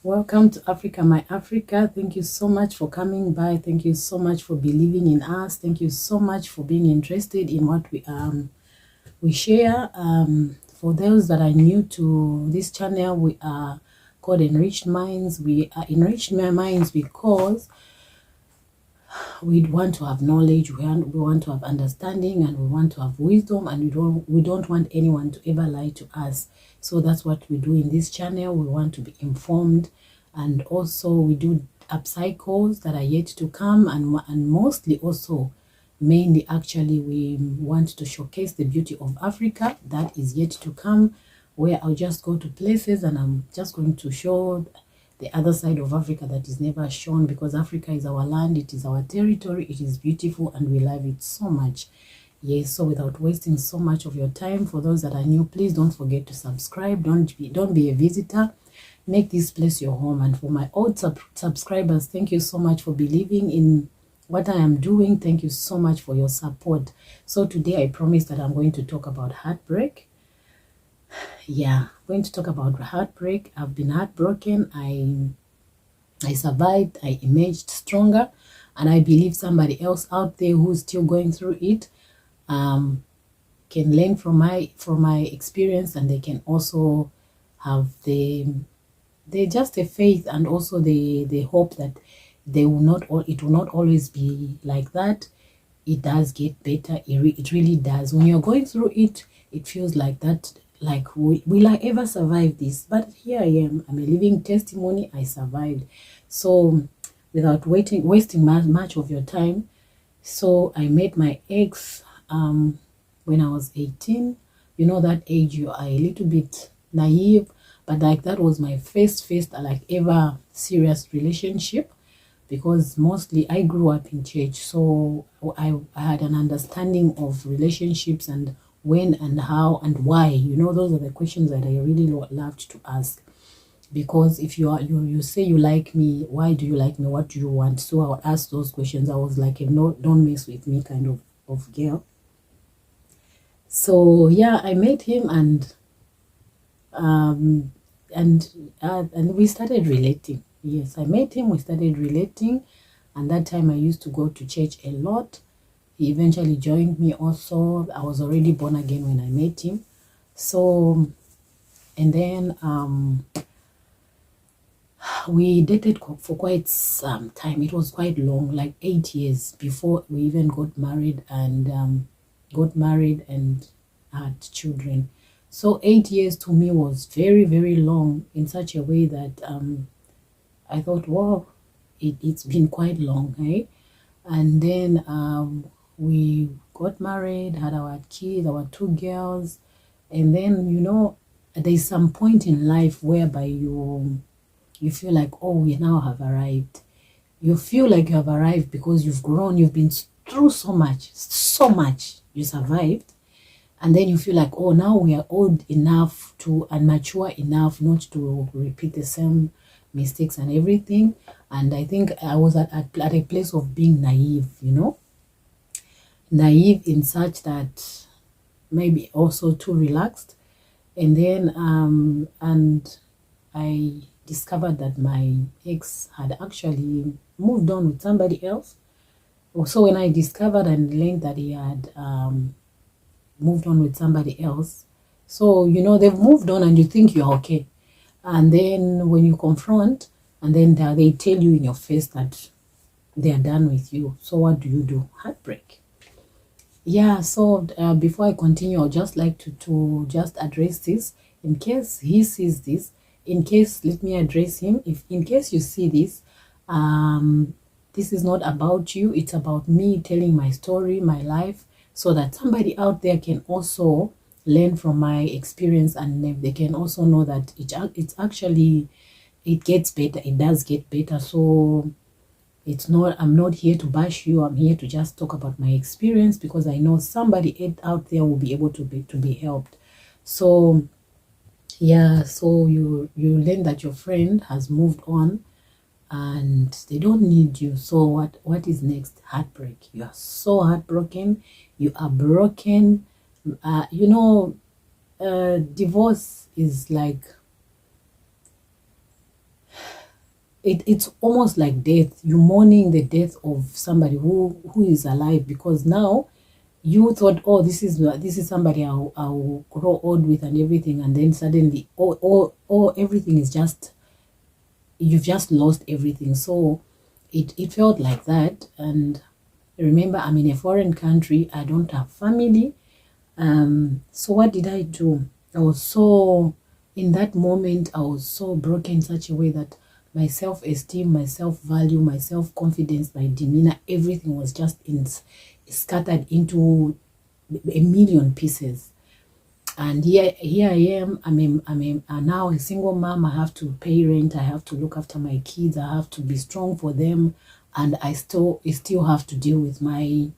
Welcome to Africa, my Africa. Thank you so much for coming by. Thank you so much for believing in us. Thank you so much for being interested in what we share. For those that are new to this channel, we are called Enriched Minds. We are enriched minds because we want to have knowledge, we want to have understanding, and we want to have wisdom, and we don't want anyone to ever lie to us. So that's what we do in this channel. We want to be informed, and also we do upcycles that are yet to come, and mostly also mainly actually we want to showcase the beauty of Africa that is yet to come, where I'll just go to places and I'm just going to show the other side of Africa that is never shown, because Africa is our land, it is our territory, it is beautiful, and we love it so much. Yes, so without wasting so much of your time, for those that are new, please don't forget to subscribe. Don't be a visitor. Make this place your home. And for my old subscribers, thank you so much for believing in what I am doing. Thank you so much for your support. So today I promise that I'm going to talk about heartbreak. Yeah, I'm going to talk about heartbreak. I've been heartbroken. I survived. I emerged stronger, and I believe somebody else out there who's still going through it can learn from my experience, and they can also have the just the faith, and also the hope that it will not always be like that. It does get better. It really does. When you're going through it, it feels like that, like, will I ever survive this? But here I am. I'm a living testimony. I survived. So without wasting much of your time, so I met my ex when I was 18. You know, that age, you are a little bit naive, but like that was my first like ever serious relationship, because mostly I grew up in church, so I had an understanding of relationships and when and how and why. You know, those are the questions that I really loved to ask, because if you say you like me, why do you like me? What do you want? So I would ask those questions. I was like a no, don't mess with me kind of girl. So yeah, I met him, um and we started relating. Yes, I met him, we started relating, and that time I used to go to church a lot. He eventually joined me also. I was already born again when I met him. So, and then we dated for quite some time. It was quite long, like 8 years before we even got married, and had children. So 8 years to me was very, very long, in such a way that I thought, wow, it's been quite long, eh? And then we got married, had our kids, our two girls, and then, you know, there's some point in life whereby you feel like, oh, we now have arrived. You feel like you have arrived because you've grown, you've been through so much, you survived. And then you feel like, oh, now we are old enough to and mature enough not to repeat the same mistakes and everything. And I think I was at a place of being naive, you know, naive in such that maybe also too relaxed. And then and I discovered that my ex had actually moved on with somebody else. So when I discovered and learned that he had moved on with somebody else, so you know, they've moved on and you think you're okay, and then when you confront, and then they tell you in your face that they are done with you. So what do? Heartbreak. Yeah, so before I continue, I'd just like to just address this in case he sees this. In case, let me address him. If in case you see this, this is not about you. It's about me telling my story, my life, so that somebody out there can also learn from my experience, and they can also know that it's actually, it gets better. It does get better. So it's not, I'm not here to bash you. I'm here to just talk about my experience, because I know somebody out there will be able to be helped. So yeah, so you learn that your friend has moved on and they don't need you. So what is next? Heartbreak. You are so heartbroken. You are broken. You know, divorce is like, it's almost like death. You're mourning the death of somebody who is alive, because now you thought, oh, this is somebody I'll grow old with and everything, and then suddenly, everything is just, you've just lost everything. So it felt like that. And remember, I'm in a foreign country, I don't have family. So what did I do? I was so, in that moment, I was so broken in such a way that my self-esteem, my self-value, my self-confidence, my demeanor, everything was just scattered into a million pieces. And here I am. I'm now a single mom. I have to pay rent. I have to look after my kids. I have to be strong for them, and I still have to deal with my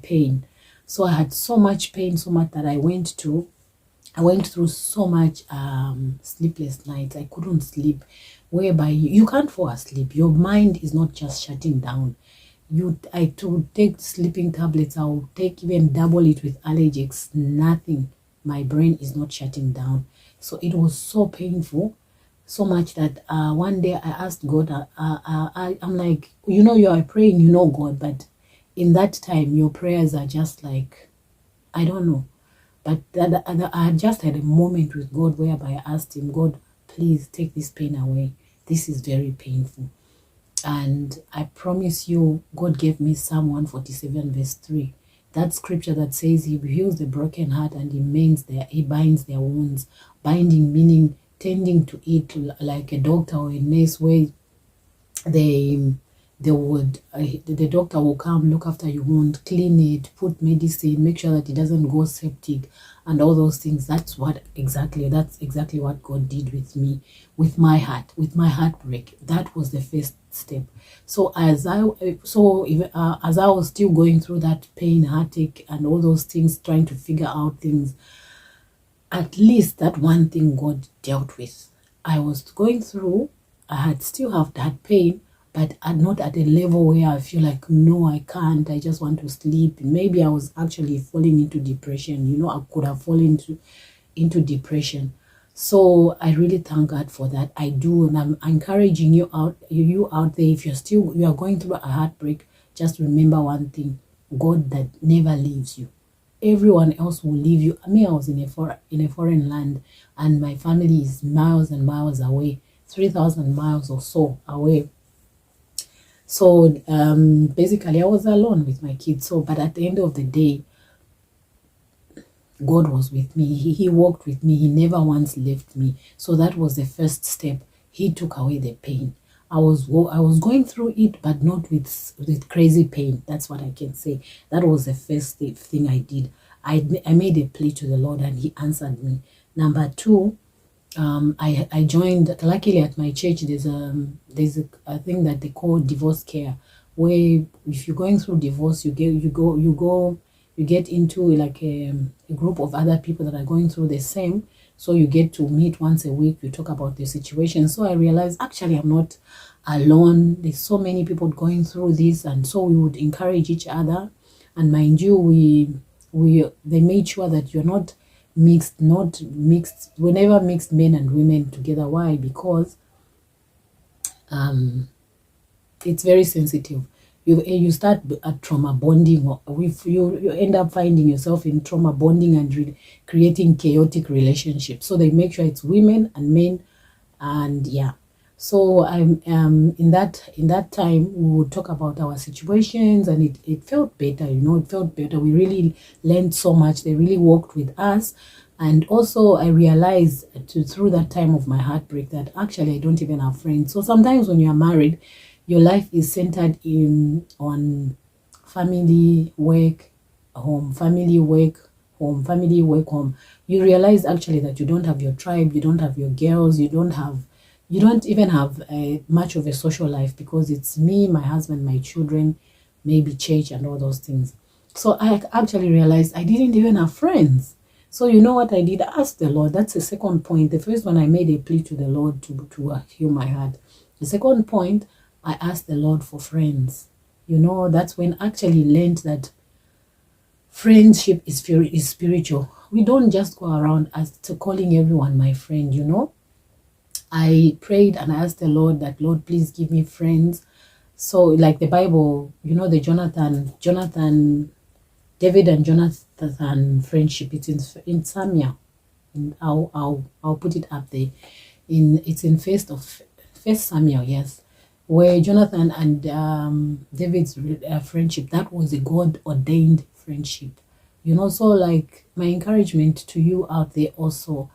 pain. So I had so much pain, so much that I went through so much sleepless nights. I couldn't sleep, whereby you can't fall asleep. Your mind is not just shutting down. I to take sleeping tablets, I'll take even double it with allergics, nothing. My brain is not shutting down. So it was so painful, so much that one day I asked God, I'm like, you are praying, God, but in that time, your prayers are just like, I don't know. But I just had a moment with God whereby I asked him, God, please take this pain away. This is very painful. And I promise you, God gave me Psalm 147 verse 3. That scripture that says he heals the broken heart and he binds their wounds. Binding meaning tending to it like a doctor or a nurse, where the doctor will come, look after your wound, clean it, put medicine, make sure that it doesn't go septic, and all those things. That's exactly what God did with me, with my heartbreak. That was the first step. So as I was still going through that pain, heartache, and all those things, trying to figure out things, at least that one thing God dealt with. I was going through, I still have that pain, but not at a level where I feel like, no, I can't, I just want to sleep. Maybe I was actually falling into depression. I could have fallen into depression. So I really thank God for that. I do, and I'm encouraging you out there, if you are going through a heartbreak, just remember one thing: God that never leaves you. Everyone else will leave you. I was in a foreign land, and my family is miles and miles away, 3,000 miles or so away. So basically I was alone with my kids. So, but at the end of the day, God was with me. He walked with me. He never once left me. So that was the first step. He took away the pain. I was going through it, but not with crazy pain. That's what I can say. That was the first thing I did. I made a plea to the Lord, and he answered me. Number two, I joined, luckily at my church, there's a thing that they call divorce care, where if you're going through divorce, you get into like a group of other people that are going through the same. So you get to meet once a week, you talk about the situation. So I realized, actually, I'm not alone. There's so many people going through this, and so we would encourage each other. And mind you, they made sure that you're not mixed. We never mixed men and women together. Why? Because it's very sensitive. You start at trauma bonding, or if you end up finding yourself in trauma bonding and creating chaotic relationships. So they make sure it's women and men, and yeah. So I'm in that time we would talk about our situations, and it felt better. It felt better. We really learned so much. They really worked with us. And also I realized through that time of my heartbreak that actually I don't even have friends. So sometimes when you are married, your life is centered on family, work, home, family, work, home, family, work, home. You realize actually that you don't have your tribe, you don't have your girls, you don't even have much of a social life, because it's me, my husband, my children, maybe church and all those things. So I actually realized I didn't even have friends. So you know what I did? I asked the Lord. That's the second point. The first one, I made a plea to the Lord to heal my heart. The second point, I asked the Lord for friends. That's when I actually learned that friendship is spiritual. We don't just go around as to calling everyone my friend, I prayed and I asked the Lord that, Lord, please give me friends. So like the Bible, you know, the Jonathan, David and Jonathan friendship, it's in Samuel. I'll put it up there. It's in First Samuel, yes, where Jonathan and David's friendship, that was a God ordained friendship. You know, so like my encouragement to you out there also,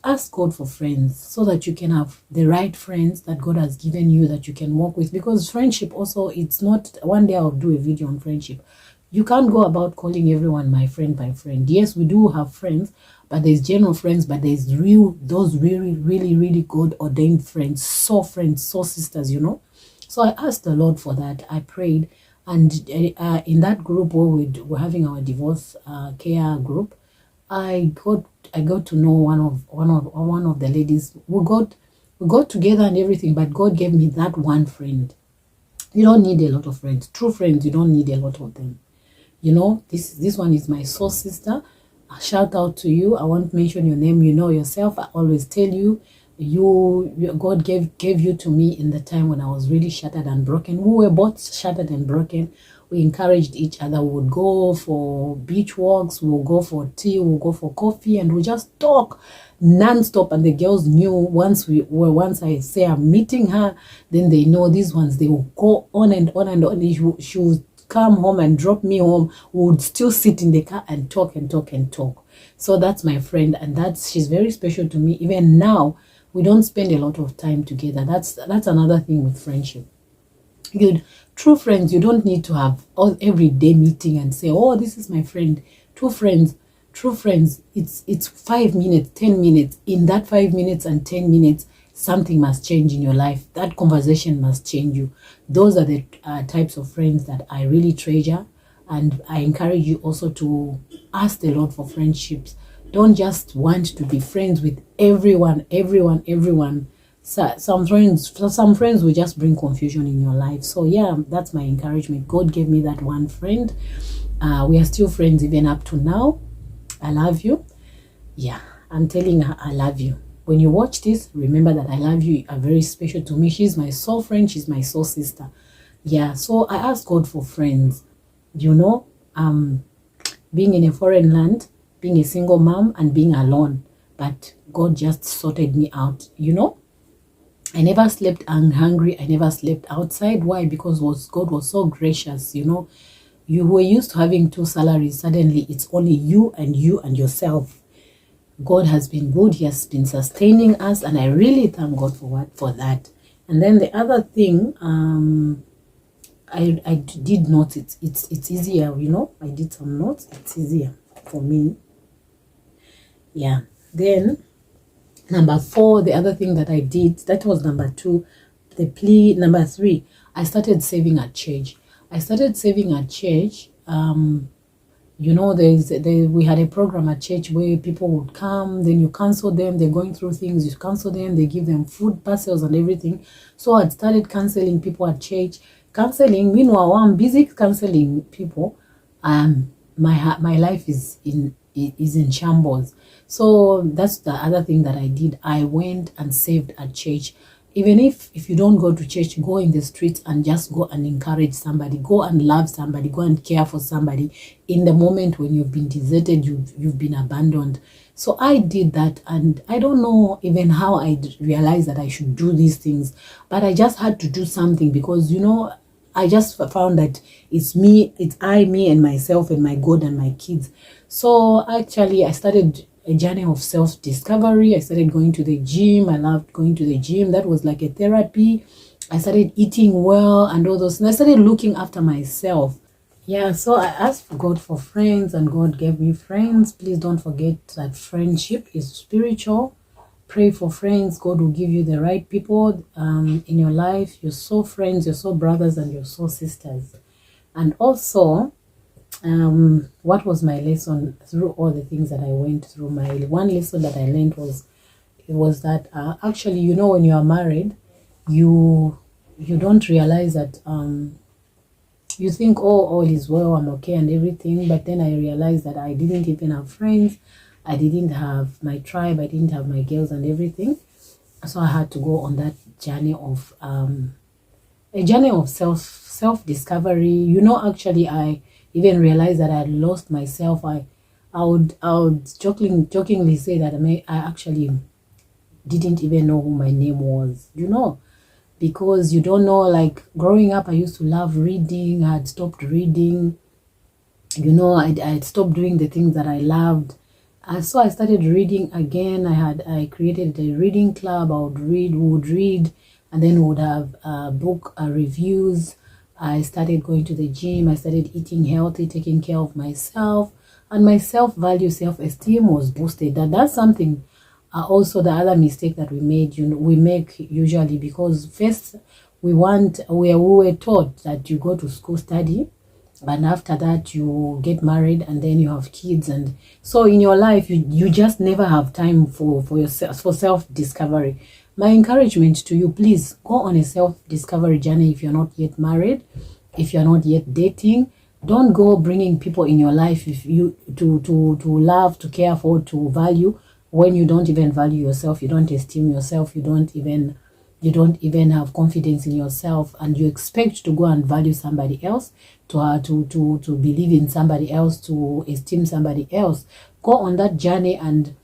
ask God for friends so that you can have the right friends that God has given you that you can work with. Because friendship also, it's not one day I'll do a video on friendship. You can't go about calling everyone my friend, my friend. Yes, we do have friends, but there's general friends, but there's those really, really, really God ordained friends, so sisters, you know. So I asked the Lord for that. I prayed, and in that group where we're having our divorce care group, I got to know one of the ladies. We got together and everything, but God gave me that one friend. You don't need a lot of friends. True friends, you don't need a lot of them. You know, this one is my soul sister. A shout out to you. I won't mention your name. You know yourself. I always tell you, God gave you to me in the time when I was really shattered and broken. We were both shattered and broken. We encouraged each other. We would go for beach walks. We'll go for tea. We'll go for coffee, and we just talk non-stop. And the girls knew once I say I'm meeting her, then they know these ones. They will go on and on and on. She would come home and drop me home. We would still sit in the car and talk and talk and talk. So that's my friend, and she's very special to me. Even now, we don't spend a lot of time together. That's another thing with friendship. Good. True friends, you don't need to have everyday meeting and say, oh, this is my friend. True friends, it's 5 minutes, 10 minutes. In that 5 minutes and 10 minutes, something must change in your life. That conversation must change you. Those are the types of friends that I really treasure, and I encourage you also to ask the Lord for friendships. Don't just want to be friends with everyone. So some friends will just bring confusion in your life. So yeah, that's my encouragement. God gave me that one friend. We are still friends even up to now. I love you. Yeah, I'm telling her I love you. When you watch this, remember that I love you. You are very special to me. She's my soul friend. She's my soul sister. Yeah, so I ask God for friends. You know, being in a foreign land, being a single mom, and being alone. But God just sorted me out, you know. I never slept hungry. I never slept outside. Why? Because God was so gracious, you know. You were used to having 2 salaries. Suddenly, it's only you and yourself. God has been good. He has been sustaining us, and I really thank God for that. And then the other thing, I did note it's easier, you know. I did some notes. It's easier for me. Yeah. Then number 4, the other thing that I did, that was number 2, the plea. Number 3, I started saving at church. You know, we had a program at church where people would come, then you cancel them, they're going through things, you cancel them, they give them food parcels and everything. So I started canceling people at church. Meanwhile, I'm busy canceling people. My life is in shambles. So that's the other thing that I did. I went and saved at church. Even if you don't go to church, go in the streets and just go and encourage somebody. Go and love somebody. Go and care for somebody in the moment when you've been deserted, you've been abandoned. So I did that, and I don't know even how I realized that I should do these things, but I just had to do something because, you know, I just found that it's me and myself and my God and my kids. So actually I started a journey of self-discovery. I started going to the gym. I loved going to the gym. That was like a therapy. I started eating well and all those. And I started looking after myself. Yeah, so I asked God for friends, and God gave me friends. Please don't forget that friendship is spiritual. Pray for friends. God will give you the right people in your life. Your soul friends, your soul brothers, and your soul sisters. And also, what was my lesson through all the things that I went through? My one lesson that I learned was that actually, you know, when you are married, you don't realize that you think, oh, all is well, I'm okay and everything. But then I realized that I didn't even have friends. I didn't have my tribe. I didn't have my girls and everything. So I had to go on that journey of a journey of self discovery. Actually, I even realized that I had lost myself. I would jokingly say that I actually didn't even know who my name was. Because you don't know. Like growing up, I used to love reading. I had stopped reading. I had stopped doing the things that I loved. So I started reading again. I created a reading club. We would read, and then we would have book reviews. I started going to the gym. I started eating healthy, taking care of myself, and my self-value, self-esteem was boosted. That's something. Also, the other mistake that we make usually, because first we were taught that you go to school, study, and after that you get married, and then you have kids, and so in your life you just never have time for yourself, for self-discovery. My encouragement to you, please go on a self-discovery journey. If you're not yet married, if you're not yet dating, don't go bringing people in your life if you to love, to care for, to value, when you don't even value yourself, you don't esteem yourself, you don't even have confidence in yourself, and you expect to go and value somebody else, to believe in somebody else, to esteem somebody else. Go on that journey, and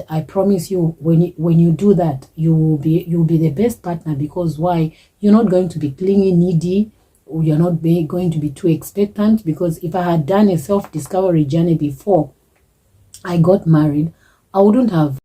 I promise you, when you do that, you'll be the best partner. Because why? You're not going to be clingy, needy. You're not going to be too expectant. Because if I had done a self-discovery journey before I got married, I wouldn't have